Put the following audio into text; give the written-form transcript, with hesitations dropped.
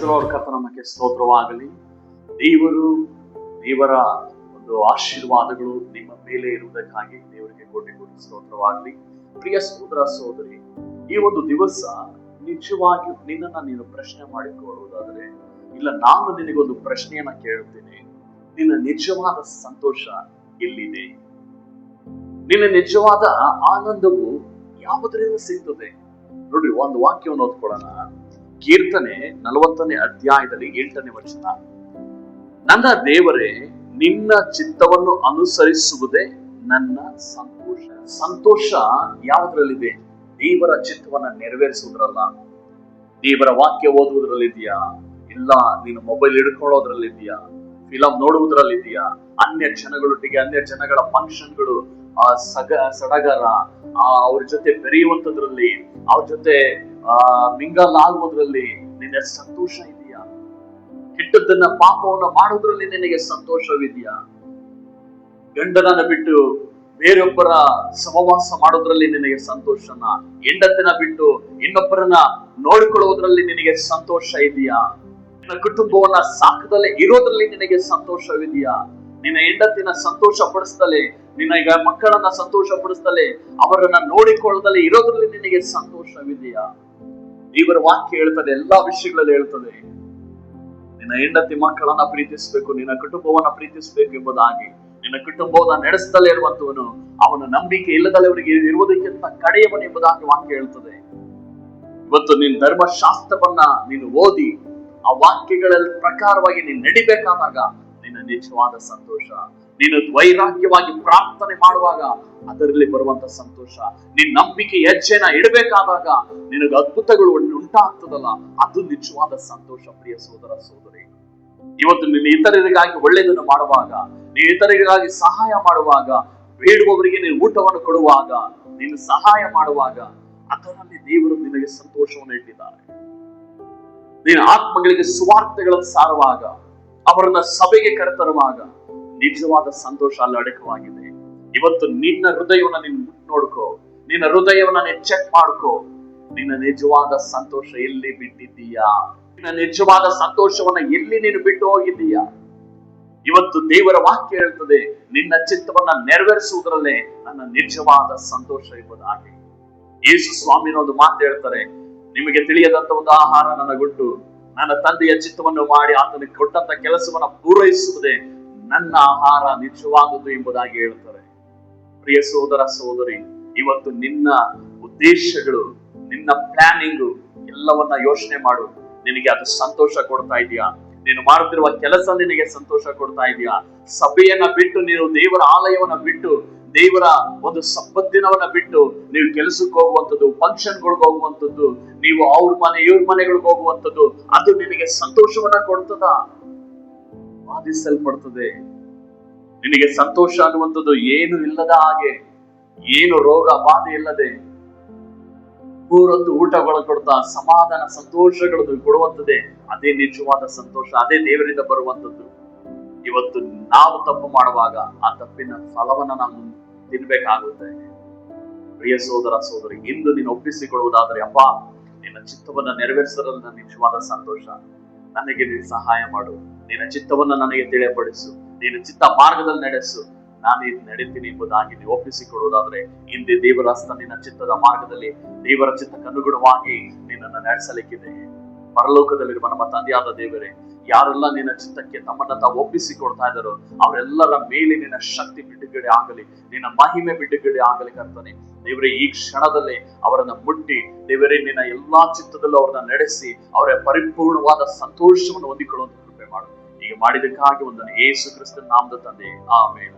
ಕರ್ತನಾಮಕ್ಕೆ ಸ್ತೋತ್ರವಾಗಲಿ. ದೇವರ ಒಂದು ಆಶೀರ್ವಾದಗಳು ನಿಮ್ಮ ಮೇಲೆ ಇರುವುದಕ್ಕಾಗಿ ದೇವರಿಗೆ ಕೋಟಿ ಕೋಟಿ ಸ್ತೋತ್ರವಾಗಲಿ. ಪ್ರಿಯ ಸಹೋದರ ಸಹೋದರಿ, ಈ ಒಂದು ದಿವಸ ನಿಜವಾಗಿಯೂ ನಿನ್ನನ್ನ ನೀನು ಪ್ರಶ್ನೆ ಮಾಡಿಕೊಳ್ಳುವುದಾದರೆ, ಇಲ್ಲ ನಾನು ನಿನಗೊಂದು ಪ್ರಶ್ನೆಯನ್ನ ಕೇಳುತ್ತೇನೆ, ನಿನ್ನ ನಿಜವಾದ ಸಂತೋಷ ಎಲ್ಲಿದೆ? ನಿನ್ನ ನಿಜವಾದ ಆನಂದವು ಯಾವುದರಿಂದ ಸಿಗ್ತದೆ? ನೋಡಿ, ಒಂದು ವಾಕ್ಯವನ್ನು ಓದ್ಕೊಳ್ಳೋಣ. ಕೀರ್ತನೆ 40ನೇ ಅಧ್ಯಾಯದಲ್ಲಿ 8ನೇ ವಚನ. ನನ್ನ ದೇವರೇ, ನಿನ್ನ ಚಿತ್ತವನ್ನು ಅನುಸರಿಸುವುದೇ ನನ್ನ ಸಂತೋಷ. ಸಂತೋಷ ಯಾವುದ್ರಲ್ಲಿದೆ? ದೇವರ ಚಿತ್ತವನ್ನ ನೆರವೇರಿಸುವುದ್ರಲ್ಲ. ದೇವರ ವಾಕ್ಯ ಓದುವುದ್ರಲ್ಲಿದೆಯಾ? ಇಲ್ಲ ನೀನು ಮೊಬೈಲ್ ಹಿಡ್ಕೊಳ್ಳೋದ್ರಲ್ಲಿದೆಯಾ? ಫಿಲಂ ನೋಡುವುದ್ರಲ್ಲಿದೆಯಾ? ಅನ್ಯ ಜನಗಳ ಫಂಕ್ಷನ್ಗಳು, ಸಡಗರ, ಅವ್ರ ಜೊತೆ ಬೆರೆಯುವಂತದ್ರಲ್ಲಿ, ಅವ್ರ ಜೊತೆ ಮಿಂಗಲ್ ಆಗುವುದ್ರಲ್ಲಿ ನಿನ್ನ ಸಂತೋಷ ಇದೆಯಾ? ಕೆಟ್ಟದ್ದನ್ನ ಪಾಪವನ್ನ ಮಾಡುವುದ್ರಲ್ಲಿ ನಿನಗೆ ಸಂತೋಷವಿದೆಯಾ? ಗಂಡನನ್ನ ಬಿಟ್ಟು ಬೇರೊಬ್ಬರ ಸಹವಾಸ ಮಾಡೋದ್ರಲ್ಲಿ ನಿನಗೆ ಸಂತೋಷನ? ಹೆಂಡತಿನ ಬಿಟ್ಟು ಇನ್ನೊಬ್ಬರನ್ನ ನೋಡಿಕೊಳ್ಳುವುದರಲ್ಲಿ ನಿನಗೆ ಸಂತೋಷ ಇದೆಯಾ? ನಿನ್ನ ಕುಟುಂಬವನ್ನ ಸಾಕದಲ್ಲೇ ಇರೋದ್ರಲ್ಲಿ ನಿನಗೆ ಸಂತೋಷವಿದೆಯಾ? ನಿನ್ನ ಹೆಂಡತಿನ ಸಂತೋಷ ಪಡಿಸ್ತಲೇ, ನಿನ್ನ ಮಕ್ಕಳನ್ನ ಸಂತೋಷ ಪಡಿಸ್ತಲೇ, ಅವರನ್ನ ನೋಡಿಕೊಳ್ಳದಲ್ಲೇ ಇರೋದ್ರಲ್ಲಿ ನಿನಗೆ ಸಂತೋಷವಿದೆಯಾ? ದೇವರ ವಾಕ್ಯ ಹೇಳ್ತದೆ, ಎಲ್ಲಾ ವಿಷಯಗಳಲ್ಲಿ ಹೇಳ್ತದೆ, ನಿನ್ನ ಹೆಂಡತಿ ಮಕ್ಕಳನ್ನ ಪ್ರೀತಿಸಬೇಕು, ನಿನ್ನ ಕುಟುಂಬವನ್ನ ಪ್ರೀತಿಸಬೇಕು ಎಂಬುದಾಗಿ. ನಿನ್ನ ಕುಟುಂಬವನ್ನ ನಡೆಸ್ತಲೇ ಇರುವಂತವನು ಅವನ ನಂಬಿಕೆ ಇಲ್ಲದಲ್ಲವರಿಗೆ ಇರುವುದಕ್ಕಿಂತ ಕಡೆಯವನು ಎಂಬುದಾಗಿ ವಾಕ್ಯ ಹೇಳ್ತದೆ. ಇವತ್ತು ನಿನ್ನ ಧರ್ಮಶಾಸ್ತ್ರವನ್ನ ನೀನು ಓದಿ ಆ ವಾಕ್ಯಗಳ ಪ್ರಕಾರವಾಗಿ ನೀನು ನಡಿಬೇಕಾದಾಗ ನಿನ್ನ ನಿಜವಾದ ಸಂತೋಷ, ನೀನು ವೈರಾಗ್ಯವಾಗಿ ಪ್ರಾರ್ಥನೆ ಮಾಡುವಾಗ ಅದರಲ್ಲಿ ಬರುವಂತ ಸಂತೋಷ, ನಿನ್ನ ನಂಬಿಕೆ ಹೆಜ್ಜೆನ ಇಡಬೇಕಾದಾಗ ನಿನಗೆ ಅದ್ಭುತಗಳು ಉಂಟಾಗ್ತದಲ್ಲ, ಅದು ನಿಜವಾದ ಸಂತೋಷ. ಪ್ರಿಯ ಸಹೋದರ ಸಹೋದರಿ, ಇವತ್ತು ನೀನು ಇತರರಿಗಾಗಿ ಒಳ್ಳೆಯದನ್ನು ಮಾಡುವಾಗ, ನೀನು ಇತರರಿಗಾಗಿ ಸಹಾಯ ಮಾಡುವಾಗ, ಬೇಡುವವರಿಗೆ ನೀನು ಊಟವನ್ನು ಕೊಡುವಾಗ, ನೀನು ಸಹಾಯ ಮಾಡುವಾಗ, ಅದರಲ್ಲಿ ದೇವರು ನಿನಗೆ ಸಂತೋಷವನ್ನು ಇಟ್ಟಿದ್ದಾರೆ. ನೀನು ಆತ್ಮಗಳಿಗೆ ಸುವಾರ್ತೆಗಳನ್ನು ಸಾರುವಾಗ, ಅವರನ್ನ ಸಭೆಗೆ ಕರೆತರುವಾಗ ನಿಜವಾದ ಸಂತೋಷ ಅಲ್ಲಿ ಅಡಕವಾಗಿದೆ. ಇವತ್ತು ನಿನ್ನ ಹೃದಯವನ್ನ ನೀನು ನೋಡ್ಕೋ, ನಿನ್ನ ಹೃದಯವನ್ನ ನೀನು ಚೆಕ್ ಮಾಡ್ಕೋ. ನಿನ್ನ ನಿಜವಾದ ಸಂತೋಷ ಎಲ್ಲಿ ಬಿಟ್ಟಿದ್ದೀಯಾ? ನಿನ್ನ ನಿಜವಾದ ಸಂತೋಷವನ್ನ ಎಲ್ಲಿ ನೀನು ಬಿಟ್ಟು ಹೋಗಿದ್ದೀಯಾ? ಇವತ್ತು ದೇವರ ವಾಕ್ಯ ಹೇಳ್ತದೆ, ನಿನ್ನ ಚಿತ್ತವನ್ನ ನೆರವೇರಿಸುವುದರಲ್ಲೇ ನನ್ನ ನಿಜವಾದ ಸಂತೋಷ ಎಂಬುದಾಗಿ. ಯೇಸು ಸ್ವಾಮಿನ ಒಂದು ಮಾತು ಹೇಳ್ತಾರೆ, ನಿಮಗೆ ತಿಳಿಯದಂತ ಒಂದು ಆಹಾರ ನನಗುಂಟು, ನನ್ನ ತಂದೆಯ ಚಿತ್ತವನ್ನು ಮಾಡಿ ಆತನಿಗೆ ಕೊಟ್ಟಂತ ಕೆಲಸವನ್ನ ಪೂರೈಸುವುದೇ ನನ್ನ ಆಹಾರ ನಿಜವಾದದ್ದು ಎಂಬುದಾಗಿ ಹೇಳ್ತಾರೆ. ಪ್ರಿಯ ಸಹೋದರ ಸಹೋದರಿ, ಇವತ್ತು ನಿನ್ನ ಉದ್ದೇಶಗಳು, ನಿನ್ನ ಪ್ಲಾನಿಂಗು ಎಲ್ಲವನ್ನ ಯೋಚನೆ ಮಾಡು. ನಿನಗೆ ಅದು ಸಂತೋಷ ಕೊಡ್ತಾ ಇದೆಯಾ? ನೀನು ಮಾಡುತ್ತಿರುವ ಕೆಲಸ ನಿನಗೆ ಸಂತೋಷ ಕೊಡ್ತಾ ಇದೆಯಾ? ಸಭೆಯನ್ನ ಬಿಟ್ಟು, ನೀನು ದೇವರ ಆಲಯವನ್ನ ಬಿಟ್ಟು, ದೇವರ ಒಂದು ಸಬ್ಬತ್ತಿನವನ್ನ ಬಿಟ್ಟು ನೀವು ಕೆಲಸಕ್ಕೆ ಹೋಗುವಂಥದ್ದು, ಫಂಕ್ಷನ್ಗಳಿಗೆ ಹೋಗುವಂಥದ್ದು, ನೀವು ಅವ್ರ ಮನೆ ಇವ್ರ ಮನೆಗಳಿಗೆ ಹೋಗುವಂಥದ್ದು, ಅದು ನಿನಗೆ ಸಂತೋಷವನ್ನ ಕೊಡ್ತದ? ಬಾಧಿಸಲ್ಪಡ್ತದೆ. ನಿನಗೆ ಸಂತೋಷ ಅನ್ನುವಂಥದ್ದು ಏನು ಇಲ್ಲದ ಹಾಗೆ, ಏನು ರೋಗ ಬಾಧೆ ಇಲ್ಲದೆ, ಮೂರೊತ್ತು ಊಟಗಳು ಕೊಡ್ತಾ ಸಮಾಧಾನ ಸಂತೋಷಗಳನ್ನು ಕೊಡುವಂಥದ್ದೇ ಅದೇ ನಿಜವಾದ ಸಂತೋಷ, ಅದೇ ದೇವರಿಂದ ಬರುವಂಥದ್ದು. ಇವತ್ತು ನಾವು ತಪ್ಪು ಮಾಡುವಾಗ ಆ ತಪ್ಪಿನ ಫಲವನ್ನ ನಾವು ತಿನ್ಬೇಕಾಗುತ್ತೆ. ಪ್ರಿಯ ಸಹೋದರ ಸಹೋದರಿ, ಇಂದು ನೀನು ಒಪ್ಪಿಸಿಕೊಳ್ಳುವುದಾದ್ರೆ, ಅಪ್ಪ ನಿನ್ನ ಚಿತ್ತವನ್ನ ನೆರವೇರಿಸಲು ನನ್ನ ನಿಜವಾದ ಸಂತೋಷ, ನನಗೆ ನೀನು ಸಹಾಯ ಮಾಡು, ನಿನ್ನ ಚಿತ್ತವನ್ನ ನನಗೆ ತಿಳಿಯಪಡಿಸು, ನಿನ್ನ ಚಿತ್ತ ಮಾರ್ಗದಲ್ಲಿ ನಡೆಸು, ನಾನು ಇದು ನಡೀತೀನಿ ಎಂಬುದಾಗಿ ನೀವು ಒಪ್ಪಿಸಿಕೊಳ್ಳುವುದಾದ್ರೆ, ಹಿಂದೆ ದೇವರ ಹಸ್ತ ನಿನ್ನ ಚಿತ್ತದ ಮಾರ್ಗದಲ್ಲಿ, ದೇವರ ಚಿತ್ತಕ್ಕನುಗುಣವಾಗಿ ನಿನ್ನನ್ನು ನಡೆಸಲಿಕ್ಕಿದೆ. ಪರಲೋಕದಲ್ಲಿರುವ ನಮ್ಮ ತಂದೆಯಾದ ದೇವರೇ, ಯಾರೆಲ್ಲ ನಿನ್ನ ಚಿತ್ತಕ್ಕೆ ತಮ್ಮನ್ನ ತಾವು ಒಪ್ಪಿಸಿಕೊಡ್ತಾ ಇದ್ದಾರೋ ಅವರೆಲ್ಲರ ಮೇಲೆ ನಿನ್ನ ಶಕ್ತಿ ಬಿಡುಗಡೆ ಆಗಲಿ, ನಿನ್ನ ಮಹಿಮೆ ಬಿಡುಗಡೆ ಆಗಲಿ ಕರ್ತನೆ. ದೇವರೇ, ಈ ಕ್ಷಣದಲ್ಲಿ ಅವರನ್ನ ಮುಟ್ಟಿ, ದೇವರೇ ನಿನ್ನ ಎಲ್ಲಾ ಚಿತ್ತದಲ್ಲೂ ಅವರನ್ನ ನಡೆಸಿ, ಅವರ ಪರಿಪೂರ್ಣವಾದ ಸಂತೋಷವನ್ನು ಹೊಂದಿಕೊಳ್ಳುವಂತ ಕೃಪೆ ಮಾಡು. ಈಗ ಮಾಡಿದಕ್ಕಾಗಿ ಒಂದನ್ನು ಯೇಸು ಕ್ರಿಸ್ತನ ನಾಮದ ತಂದೆ, ಆಮೆನ್.